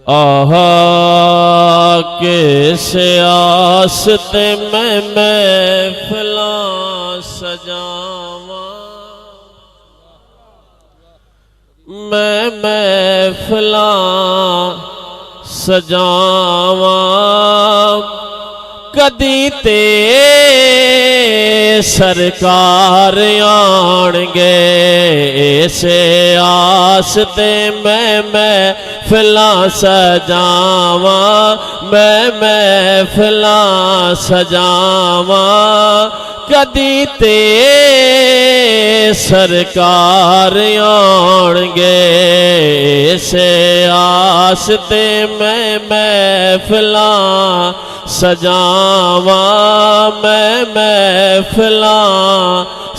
आहा किस आस ते मैं महफिलां सजावां, मैं महफिलां सजावां। कदी ते सरकार आणगे, इसे आस ते मैं महफिलां सजावां, मैं महफिलां सजावां। कदी ते सरकार आणगे, इसे आस ते मैं महफिलां सजावां, मैं महफिलां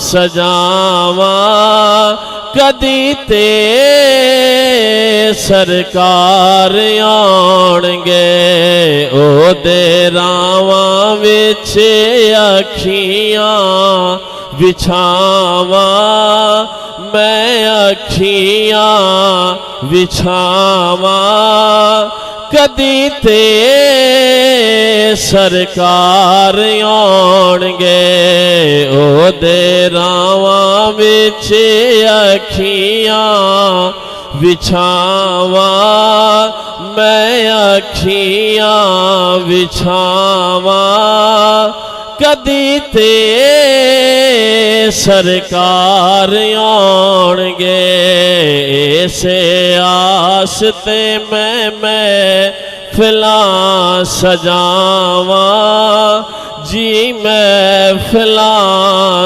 सजावां। कदी ते सरकार आणगे, ओदे रावां विच अखियां विछावां, मैं अखियां विछावां। कदी ते सरकार आणगे, ओदे रावां विच अखियां विछावां, मैं अखियां विछावां। कदी ते सरकार आणगे, इसे आस ते मैं महफिलां सजावां, जी महफिलां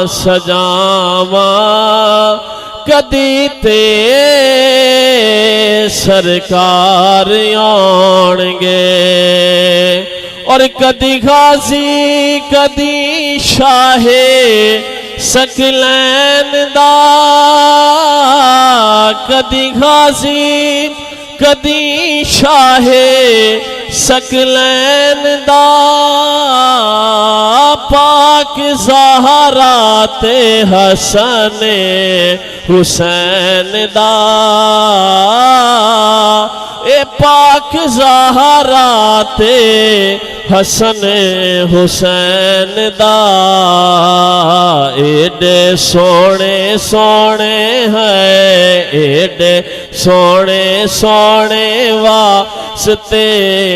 सजावां। कदी ते सरकार आणगे, और कदी गाजी कदी शाहे सकलैन दा, कदी गाजी कदी शाहे सकलैन दा। पाक ज़हरा ते हसन हुसैन दा, ए पाक ज़हरा ते हसन हुसैन दा। एडे सोने सोने है, एडे सोने सोने वास्ते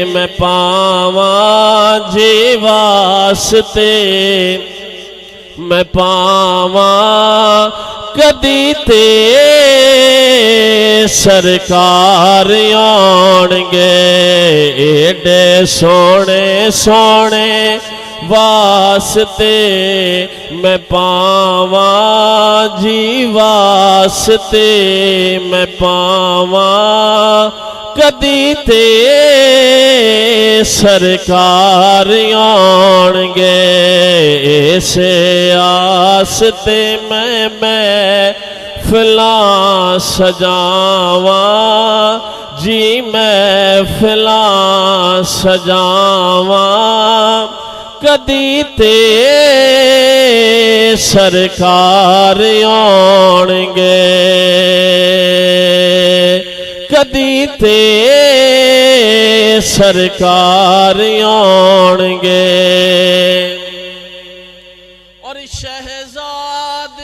मैं पावां, जी वास्ते मैं पावां। कदी ते सरकार आणगे, एडे सोने सोने वास्ते मैं पावां, जी वास्ते मैं पावां। कदी ते सरकार आणगे, इसे आस ते मैं महफिलां सजावां, जी महफिलां सजावां। कदी ते सरकार आणगे, कदी ते सरकार आणगे। और शहजाद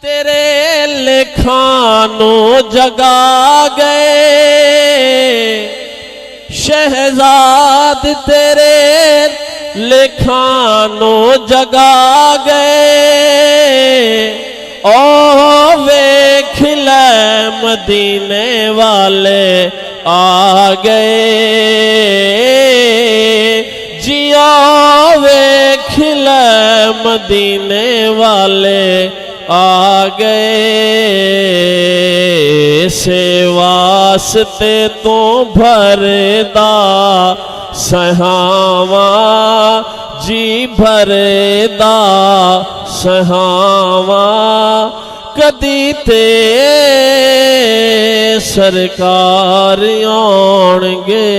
तेरे लेखानू जगा गए, शहजाद तेरे लेखानू जगा गए। ओ वेख ले मदीने वाले आ गए, जिया वेख ले मदीने वाले आ गए। से वास्ते तू भरदा सहावां, जी भरदा सहावां। कदी ते सरकार आणगे।